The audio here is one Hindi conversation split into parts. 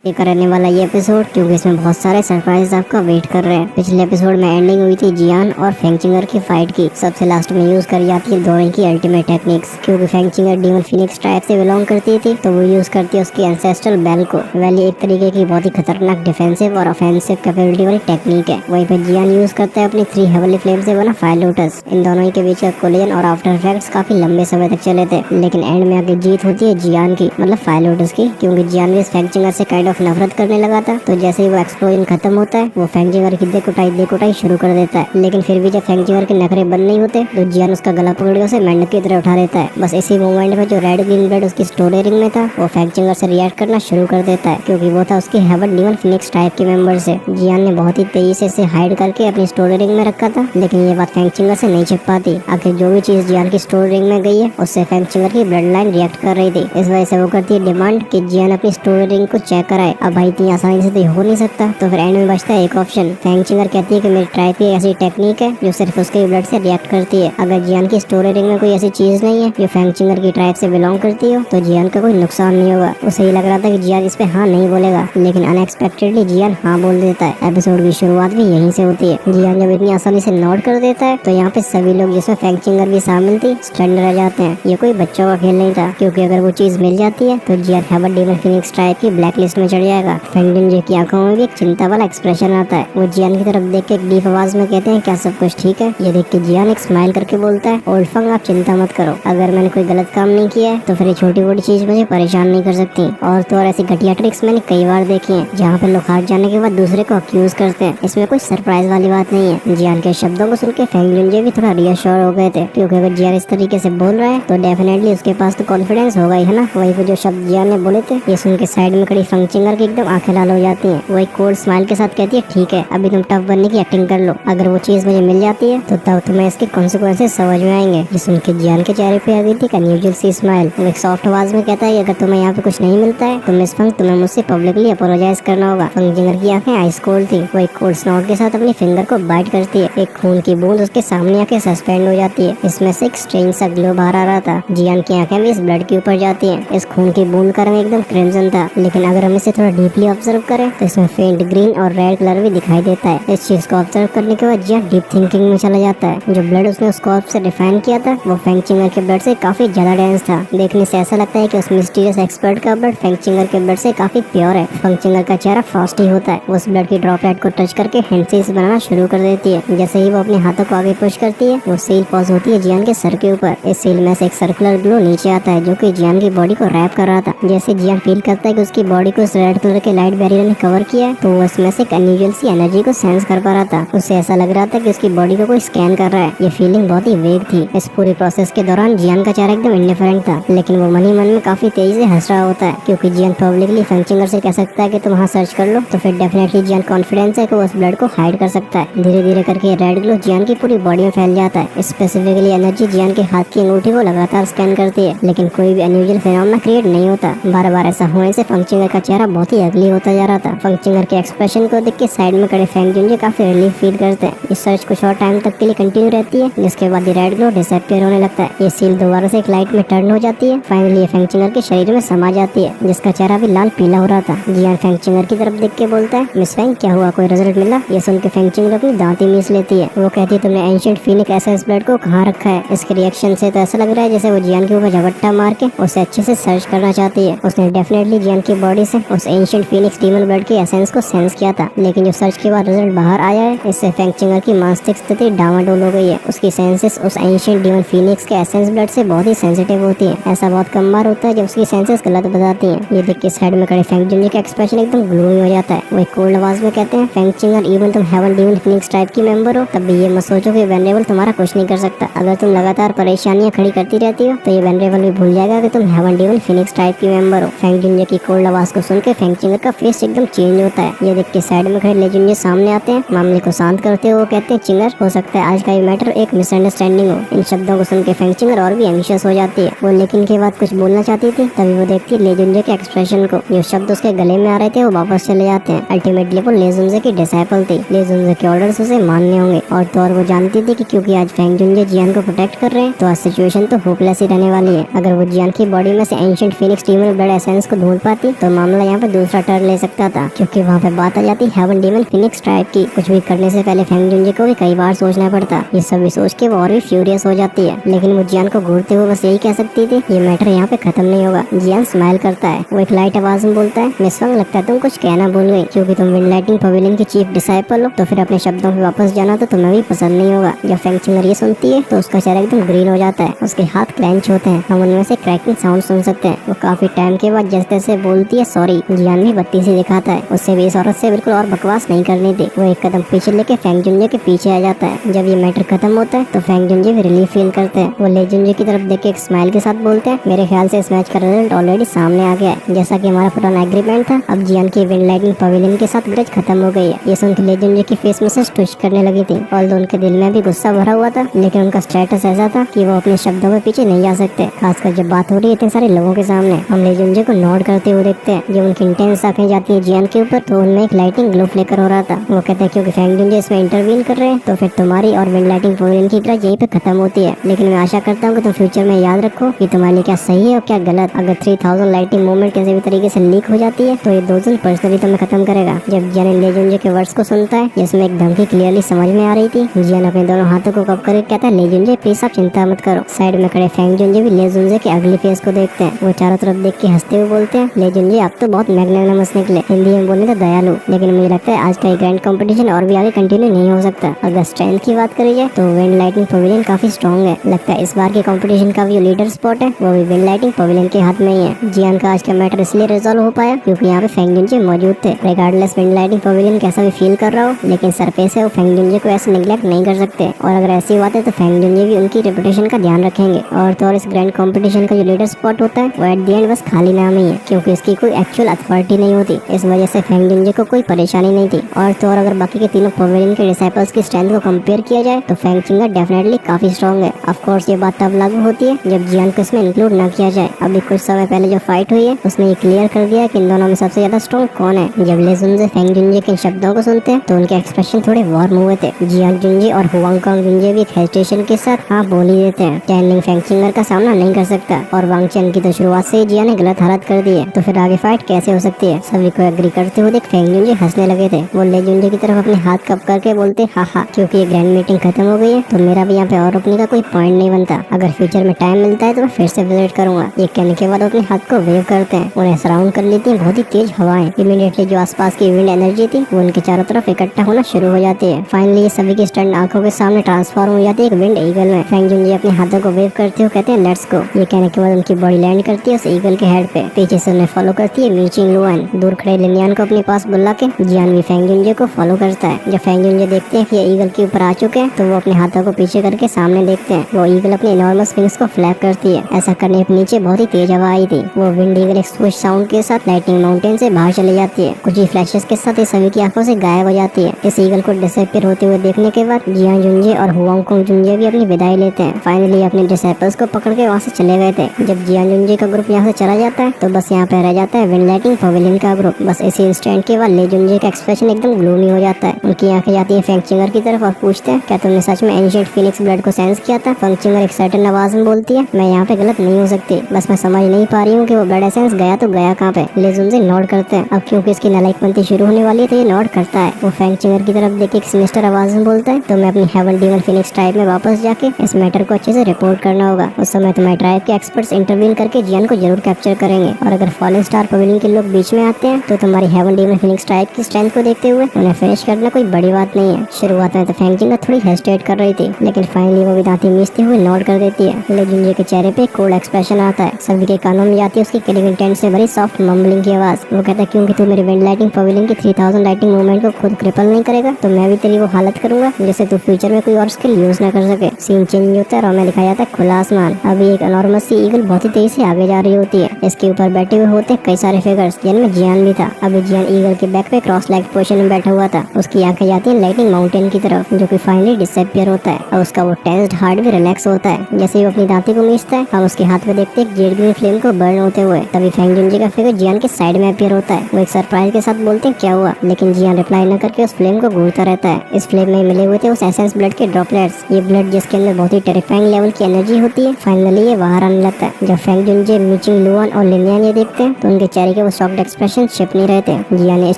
ये करने वाला ये एपिसोड क्योंकि इसमें बहुत सारे सरप्राइज आपका वेट कर रहे हैं। पिछले एपिसोड में एंडिंग हुई थी जियान और फेंगचिंगर की फाइट की। सबसे लास्ट में यूज करी जाती है दोनों की अल्टीमेट टेक्निक्स। क्योंकि फेंगचिंगर डीमन फिनिक्स ट्राइब से बिलोंग करती थी तो वो यूज करती है उसकी एंसेस्ट्रल बेल को। वेल एक तरीके की बहुत ही खतरनाक डिफेंसिव और ऑफेंसिव कैपेबिलिटी वाली टेक्निक है। वहीं पर जियान यूज करता है अपनी 3 हेवनली फ्लेम से बना फायर लोटस। इन दोनों के बीच का कोलिजन और आफ्टर इफेक्ट्स काफी लंबे समय तक चले थे, लेकिन एंड में आके जीत होती है जियान की, मतलब फायर लोटस की। क्योंकि जियान भी फेंगचिंगर से काइंड ऑफ नफरत करने लगा था। तो जैसे ही वो एक्सप्लोजन खत्म होता है वो फेंगचिंगर की दे कुटाई शुरू कर देता है। लेकिन फिर भी जब फेंगचिंगर के नखरे बंद नहीं होते तो जियान उसका गला पकड़ के उसे मेंढक की तरह उठा देता है। बस इसी मोमेंट में जो रेड ग्रीन ब्लड उसकी स्टोरी रिंग में था वो फेंगचिंगर से रिएक्ट करना शुरू कर देता है, क्योंकि वो था उसके हेवन डीमन फिनिक्स टाइप के मेंबर से। जियान ने बहुत ही तेजी से इसे हाइड करके अपनी स्टोरी रिंग में रखा था, लेकिन ये बात फेंगचिंगर से नहीं छिप पाती। आखिर जो भी चीज जियान की स्टोरी रिंग में गई है उससे फेंगचिंगर की ब्लड लाइन रिएक्ट कर रही थी। इस वजह से वो करती है डिमांड कि जियान अपनी स्टोरी रिंग को चेक कराए। अब भाई इतनी आसानी से तो हो नहीं सकता, तो फिर एंड में बचता है एक ऑप्शन। फेंगचिंगर कहती है कि मेरी ट्राइब की ऐसी टेक्निक है जो सिर्फ उसके ब्लड से रिएक्ट करती है। अगर जियान की स्टोरी रिंग में कोई ऐसी चीज नहीं है जो फेंगचिंगर की ट्राइब से बिलोंग करती हो तो जियान का कोई नुकसान नहीं होगा। उसे ही लग रहा था कि जियान इस पे हाँ नहीं बोलेगा, लेकिन अनएक्सपेक्टेडली जियान हाँ बोल देता है। एपिसोड की शुरुआत भी यहीं से होती है। जियान जब इतनी आसानी से नोट कर देता है तो यहाँ पे सभी लोग जिसमें फेंगचिंगर भी शामिल थी स्टन रह जाते हैं। ये कोई बच्चों का खेल नहीं था, क्योंकि अगर वो चीज मिल जाती है तो जियान हेवन डीमन फिनिक्स ट्राइब की ब्लैक लिस्ट में चढ़ जाएगा। फेंगचिंगर की आंखों में भी एक चिंता वाला एक्सप्रेशन आता है। वो जियान की तरफ देख के एक डीप आवाज में कहते हैं क्या सब कुछ ठीक है। ये देख के जियान एक स्माइल करके बोलता है ओल्ड फंग आप चिंता मत करो, अगर मैंने कोई गलत काम नहीं किया है तो फिर ये छोटी मोटी चीज मुझे परेशान नहीं कर सकती। और तो और ऐसी घटिया ट्रिक्स मैंने कई बार देखी है जहाँ पे लोग हार जाने के बाद दूसरे को अक्यूज करते हैं। इसमें कोई सरप्राइज वाली बात नहीं है। जियान के शब्दों को सुन के फेंगचिंगर भी थोड़ा रियश्योर हो गए थे, क्योंकि अगर जियान इस तरीके से बोल रहा है तो डेफिनेटली उसके पास तो कॉन्फिडेंस होगा ही, है ना। वही पे जो शब्द जियान ने बोले थे ये सुन के साइड में खड़ी फेंगचिंगर की एकदम आंखें लाल हो जाती हैं। वो एक कोल्ड स्माइल के साथ कहती है ठीक है अभी तुम टफ बनने की एक्टिंग कर लो, अगर वो चीज मुझे मिल जाती है तो तब तुम्हें इसके कॉन्सिक्वेंसेस समझ में आएंगे। ये सुन के जियान के चेहरे पे आ गई थी एक अनयूजुअल सी स्माइल। वो एक सॉफ्ट आवाज में कहता है अगर तुम्हें यहाँ पे कुछ नहीं मिलता है तो मिस फंग तुम्हें मुझसे पब्लिकली अपोलोजाइज करना होगा। फेंगचिंगर की आंखें आइस कोल्ड थी। वो एक कोल्ड स्नॉट के साथ अपनी फिंगर को बाइट करती है। एक खून की बूंद उसके सामने आके सस्पेंड हो जाती है। इसमें से एक स्ट्रेंज सा ग्लो बाहर आ रहा था। जियान की आंखें भी इस ब्लड के ऊपर जाती हैं। इस खून की बूंद का रंग एकदम क्रिम्सन था, लेकिन अगर हम इसे थोड़ा डीपली ऑब्जर्व करें तो इसमें फेंट ग्रीन और रेड कलर भी दिखाई देता है। इस चीज को ऑब्जर्व करने के बाद जियान डीप थिंकिंग में चला जाता है। जो ब्लड उसने उस कॉर्प से डिफाइन किया था वो फेंगचिंगर के ब्लड से काफी ज्यादा डेंस था। देखने से ऐसा लगता है कि उस मिस्टीरियस एक्सपर्ट का ब्लड फेंगचिंगर के ब्लड से काफी प्योर है। फेंगचिंगर का चेहरा फ्रॉस्टी होता है। वो उस ब्लड की ड्रॉपलेट को टच करके हैंडसील्स बनाना शुरू कर देती है। जैसे ही वो अपने हाथों को आगे पुश करती है वो सील पॉज होती है जियान के सर के ऊपर। इस सील में से एक सर्कुलर ग्लो नीचे आता है जो कि जियान की बॉडी को रैप कर रहा था। जैसे जियान फील करता है कि उसकी बॉडी को इस रेड कलर के लाइट बैरियर ने कवर किया है तो वो इसमें से एक अनयूजुअल सी एनर्जी को सेंस कर पा रहा था। उसे ऐसा लग रहा था कि उसकी बॉडी को कोई स्कैन कर रहा है। ये फीलिंग बहुत ही वेग थी। इस पूरी प्रोसेस के दौरान जियान का चेहरा एकदम इंडिफरेंट था, लेकिन वो मन ही मन में काफी तेजी से हंस रहा होता है, क्योंकि जियान पब्लिकली फेंगचिंगर से कह सकता है कि तुम वहाँ सर्च कर लो तो फिर डेफिनेटली जियान कॉन्फिडेंस है कि वो उस ब्लड को हाइड कर सकता है। धीरे धीरे करके रेड ग्लो जियान की पूरी बॉडी में फैल जाता है। स्पेसिफिकली एनर्जी जियान के हाथ की अंगूठी को लगातार स्कैन करती है, लेकिन कोई भी अनयूजुअल फिनोमेना क्रिएट नहीं होता। बार बार ऐसा होने से फेंगचिंगर का चेहरा बहुत ही अगली होता जा रहा था। फेंगचिंगर के एक्सप्रेशन को देख के साइड में खड़े फेंगचिंगर काफी रिलीफ फील करते हैं। इस सर्च कुछ और टाइम तक के लिए कंटिन्यू रहती है, जिसके बाद रेड ग्लो डिसअपीयर होने लगता है। ये सील दोबारा से एक लाइट में टर्न हो जाती है। फाइनली ये फेंगचिंगर के शरीर में समा जाती है, जिसका चेहरा भी लाल पीला हो रहा था। जियान फेंगचिंगर की तरफ देख के बोलता है मिस फेंग क्या हुआ, कोई रिजल्ट मिला। ये सुन के फेंगचिंगर अपनी दांती मीस लेती है। वो कहती है तुमने एंशिएंट फिनिक्स एसेंस ब्लड को कहाँ रखा है। इसके रिएक्शन से तो ऐसा लग रहा है जैसे वो जियान के ऊपर झपट्टा मार के उसे अच्छे से सर्च करना चाहती है। उसने डेफिनेटली जियान की बॉडी से उस एंशिएंट फिनिक्स डीमन ब्लड के एसेंस को सेंस किया था, लेकिन जो सर्च के बाद रिजल्ट बाहर आया है इससे फेंगचिंगर की मानसिक स्थिति डामाडोल हो गई है। उसकी सेंसेस उस एंशिएंट डीमन फिनिक्स के एसेंस ब्लड से बहुत ही सेंसिटिव होती है। ऐसा बहुत कम बार होता है जब उसकी सेंसेस गलत बताती हैं। ये देख के साइड में खड़े फेंगचिंगर का एक्सप्रेशन एकदम ग्लूमी हो जाता है। वो एक कोल्ड आवाज में कहते हैं फेंगचिंगर इवन तुम हेवन डीमन फिनिक्स टाइप की मेंबर हो तब भी ये मत सोचो कि वेनरेबल तुम्हारा कुछ नहीं कर सकता। अगर तुम लगातार परेशानियां खड़ी करती रहती हो तो ये वेनरेबल भी भूल जाएगा कि तुम हेवन डीमन फिनिक्स टाइप की मेंबर हो। फेंगचिंगर की कोल्ड आवाज को सुन के फेंगचिंगर का फेस एकदम चेंज होता है। ये देख के साइड में खड़े लेजेंडर सामने आते हैं। मामले को शांत करते हुए कहते हैं चिंगर हो सकता है आज का ये मैटर एक मिसअंडरस्टैंडिंग हो। इन शब्दों को सुन के फेंगचिंगर और भी एंग्शियस हो जाती है। वो लेकिन के बाद कुछ बोलना चाहती थी, तभी वो देखती है लेजेंडर के एक्सप्रेशन को। जो शब्द उसके गले में आ रहे थे वो वापस चले जाते हैं। अल्टीमेटली वो लेजेंडर की डिसाइपल थी। लेजेंडर के ऑर्डर्स उसे मानने होंगे। और तो और वो जानती थी कि क्योंकि आज फेंगचिंगर जियान को प्रोटेक्ट कर रहे हैं तो आज सिचुएशन तो होपलेस ही रहने वाली है। अगर वो जियान की बॉडी में से ancient Phoenix demon blood essence को ढूंढ पाती तो मामला यहाँ पे दूसरा टर्न ले सकता था, क्योंकि वहाँ पे बात आ जाती हेवन डीमन फिनिक्स ट्राइब की। कुछ भी करने से पहले फेंग जुनजे को भी कई बार सोचना पड़ता। ये सब भी सोच के वो और भी फ्यूरियस हो जाती है, लेकिन वो जियान को घूरते हुए बस यही कह सकती थी, ये मैटर यहाँ पे खत्म नहीं होगा। जियान स्माइल करता है, वो एक लाइट आवाज में बोलता है, मिस वांग लगता है तुम कुछ कहना भूल गई, क्योंकि तुम विंड लाइटिंग पवेलियन की चीफ डिसाइपल हो, तो फिर अपने शब्दों पे वापस जाना तो तुम्हें भी पसंद नहीं होगा। जब फेंग चिंगर ये सुनती है तो उसका चेहरा एकदम ग्रीन हो जाता है, उसके हाथ क्लेंच होते हैं, हम उनमें से क्रैकिंग साउंड सुन सकते हैं। वो काफी टाइम के बाद जैसे तैसे बोलती है सॉरी। जियान भी बत्ती से दिखाता है, उससे भी इस औरत से बिल्कुल और बकवास नहीं करनी थी। वो एक कदम पीछे लेके फेंग जुनजे के पीछे आ जाता है। जब ये मैटर खत्म होता है तो फेंग जुनजे भी रिलीफ फील करते हैं। वो ले जुनजे की तरफ देख के एक स्माइल के साथ बोलते हैं, मेरे ख्याल से इस मैच का रिजल्ट ऑलरेडी सामने आ गया है, जैसा कि हमारा पुराना एग्रीमेंट था। अब जियान की विंड लाइटिंग पवेलियन के साथ ग्रज खत्म हो गई है। ये सुन के ले जुनजे की फेस में से ट्विस्ट करने लगी थी, और उनके दिल में भी गुस्सा भरा हुआ था, लेकिन उनका स्टेटस ऐसा था कि वो अपने शब्दों के पीछे नहीं जा सकते, खासकर जब बात हो रही है इतने सारे लोगों के सामने। हम ले जुनजे को नोट करते हुए देखते हैं। जब उनकी इंटेंस आंखें जाती है जियान के ऊपर तो उनमें एक लाइटिंग ग्लो फ्लिकर हो रहा था। वो कहते हैं क्योंकि फेंग जुनजे इसमें इंटरवीन कर रहे हैं तो फिर तुम्हारी और विंड लाइटिंग पवेलियन की तरह यहीं पे खत्म होती है। लेकिन मैं आशा करता हूँ कि तुम फ्यूचर में याद रखो कि तुम्हारे लिए क्या सही है और क्या गलत। अगर 3000 लाइटिंग मूवमेंट किसी भी तरीके से लीक हो जाती है तो ये 2 दिन पर्सनली तुम्हें खत्म करेगा। जब जियान ले जुनजे के वर्ड्स को सुनता है जिसमें एक धमकी क्लियरली समझ में आ रही थी, जियान अपने दोनों हाथों को कप करके कहता है, ले जुनजे प्लीज आप चिंता मत करो। साइड में खड़े फेंग जुनजे भी ले जुनजे के अगली फेस को देखते हैं। वो चारों तरफ देख के हंसते हुए बोलते हैं, ले जुनजे आप तो बहुत मैग्नेनिमस निकले, हिंदी में बोले तो दयालु, लेकिन मुझे लगता है आज का ये ग्रैंड कंपटीशन और भी आगे कंटिन्यू नहीं हो सकता। अगर स्ट्रेंथ की बात करी जाए तो विंड लाइटिंग पवेलियन काफी स्ट्रॉन्ग है। लगता है इस बार के कंपटीशन का जो लीडर स्पॉट है वो भी विंड लाइटिंग पवेलियन के हाथ में ही है। जियान का आज का मैटर इसलिए रिजॉल्व हो पाया क्योंकि यहाँ पे फेंग जुनजे मौजूद थे। रिगार्डलेस विंड लाइटिंग पवेलियन कैसा भी फील कर रहा हो, लेकिन सरफेस है वो फेंग जुनजे को ऐसे निगलेक्ट नहीं कर सकते, और अगर ऐसी बात है तो फेंग जुनजे भी उनकी रेपुटेशन का ध्यान रखेंगे। और तो और इस ग्रैंड कंपटीशन का जो लीडर स्पॉट होता है वो एट द एंड बस खाली नाम ही है, क्योंकि इसकी कोई एक्चुअल अथॉरिटी नहीं होती। इस वजह से फेंग जुनजे को कोई परेशानी नहीं थी। और तो और अगर बाकी के तीनों पवेलियन के डिसाइपल्स की स्ट्रेंथ को कंपेयर किया जाए तो फेंग चिंगर डेफिनेटली काफी स्ट्रॉन्ग है। ऑफ कोर्स ये बात तब लागू होती है जब जियान को इसमें इंक्लूड न किया जाए। अभी कुछ समय पहले जो फाइट हुई है उसने ये क्लियर कर दिया कि इन दोनों में सबसे ज्यादा स्ट्रॉन्ग कौन है। जब ले जुनजे फेंग जुनजे के शब्दों को सुनते हैं तो उनके एक्सप्रेशन थोड़े वार्म हुए थे। जियान जुनजे और हुआंग कांग जुनजे भी एक हेजिटेशन के साथ हाँ बोल ही देते हैं। चैनलिंग फेंग चिंगर का सामना नहीं कर सकता, और वांग चेन की तो शुरुआत से ही जियान ने गलत हालत कर दी है, तो फिर आगे फाइट कैसे हो सकती है। सभी को एग्री करते हुए देख फेंग जुनजे हंसने लगे थे। वो ले जुनजे की तरफ अपने हाथ कप करके बोलते, हाँ हाँ, क्योंकि ये ग्रैंड मीटिंग खत्म हो गई है तो मेरा भी यहाँ पे और रुकने का कोई पॉइंट नहीं बनता। अगर फ्यूचर में टाइम मिलता है तो मैं फिर से विजिट करूंगा। ये कहने के बाद अपने हाथ को वेव करते हैं। उन्हें सराउंड कर लेती है बहुत ही तेज हवाएं। इमीडिएटली जो आसपास की विंड एनर्जी थी वो उनके चारों तरफ इकट्ठा होना शुरू हो जाती है। फाइनली ये सभी की स्टंट आंखों के सामने ट्रांसफॉर्म हो जाती है एक विंड ईगल में। फेंग जुनजे अपने हाथों को वेव करते हुए कहते हैं लेट्स गो। ये कहने के बाद उनकी बॉडी लैंड करती है उस ईगल के हेड पे। पीछे से उन्हें फॉलो करती है मीचिंग लुआन। दूर खड़े लिनियान को अपने पास बुला के जियान भी फेंग जुनजे को फॉलो करता है। जब फेंग जुनजे देखते हैं कि ये ईगल के ऊपर आ चुके हैं तो वो अपने हाथों को पीछे करके सामने देखते हैं। वो ईगल अपने इनॉर्मस विंग्स को फ्लैप करती है। ऐसा करने के नीचे बहुत ही तेज हवा आई थी। वो विंड ईगल एक स्विश साउंड के साथ लाइटिंग माउंटेन से बाहर चली जाती है। कुछ ही फ्लैशेस के साथ ये सभी की आंखों से गायब हो जाती है। इस ईगल को डिसअपीयर होते हुए देखने के बाद जियान जुनजे और हुआंग कांग जुनजे भी अपनी विदाई लेते हैं। फाइनली अपने डिसाइपल्स को पकड़ के वहाँ से चले गए थे। जब जियान जुनजे का ग्रुप यहाँ से चला जाता है तो बस यहाँ पे रह जाता है विंड लाइटिंग पवेलियन का ग्रुप। बस इसी इंस्टेंट के बाद ले जुनजे का एक्सप्रेशन एकदम ग्लूमी हो जाता है। उनकी आंखें जाती है फेंग चिंगर की तरफ और पूछते हैं, क्या तुमने सच में एंशिएंट फीनिक्स ब्लड को सेंस किया था? फेंग चिंगर एक सर्टेन आवाज में बोलती है, मैं यहाँ पे गलत नहीं हो सकती, बस मैं समझ नहीं पा रही हूँ कि वो ब्लड एसेंस गया तो गया कहाँ पे। ले जुनजे नोट करते हैं। अब क्योंकि इसकी नालायकपंती शुरू होने वाली है तो ये नोट करता है। वो फेंग चिंगर की तरफ देख के एक सिनिस्टर आवाज में बोलता है, तो मैं अपनी हेवन डीमन फीनिक्स ट्राइब में वापस जाके इस मैटर को अच्छे से रिपोर्ट करना होगा। उस समय तुम्हारे ट्राइब के एक्सपर्ट्स इंटरवीन करके जियान को जरूर कैप्चर करेंगे, और अगर फॉलन स्टार पवेलियन के लोग बीच में आते हैं तो तुम्हारी हेवन डीमन फीनिक्स ट्राइब की स्ट्रेंथ को देखते हुए उन्हें फिनिश करना कोई बड़ी बात नहीं है। शुरुआत में तो फेंग चिंगर थोड़ी हेजिटेट कर रही थी, लेकिन फाइनली वो भी दांती मीचते हुए नोट कर देती है। ले जुनजे के चेहरे पे कोल्ड एक्सप्रेशन आता है। सभी के कानों में जाती है उसकी किलिंग इंटेंट से भरी सॉफ्ट मम्बलिंग की आवाज। वो कहता है, क्योंकि तू मेरे विंड लाइटिंग पवेलियन की 3000 लाइटिंग मूवमेंट को खुद क्रिपल नहीं करेगा तो मैं भी तेरी वो हालत करूंगा जिससे तू फ्यूचर में कोई और स्किल यूज न कर सके। सीन चेंज होता है और हमें दिखाया जाता है खुला आसमान। अभी एक एनॉर्मस सी ईगल बहुत ही तेजी से आगे जा रही होती है। इसके ऊपर बैठे हुए होते कई सारे फिगर्स, जिनमें जियान भी था। अभी जियान ईगल के बैक पे क्रॉस लेग पोजीशन में बैठा हुआ था। उसकी आंखें जाती है लाइटिंग माउंटेन की तरफ जो कि फाइनली डिसअपीयर होता है, और उसका वो टेंस्ड हार्ट भी रिलैक्स होता है। जैसे ही वो अपनी दांती को मीचता है हम उसके हाथ में देखते हैं जेड ग्रीन फ्लेम को बर्न होते हुए। तभी फेंग जुनजे का फिगर जियान के साइड में अपीयर होता है। वो एक सरप्राइज के साथ बोलते हैं क्या हुआ, लेकिन जियान रिप्लाई न करके उस फ्लेम को घूरता रहता है। इस फ्लेम में मिले हुए थे उस एसेंस ब्लड के ड्रॉपलेट्स। ये ब्लड जिसके अंदर बहुत ही टेरिफाइंग लेवल की एनर्जी होती है, फाइनली ये बाहर आने लगता है। जब फेंग जुनजे, मीचिंग लुआन और लिनियान ये देखते हैं तो उनके चेहरे चेहरे के वो शॉक्ड एक्सप्रेशन छिप नहीं रहे थे। जियान ने इस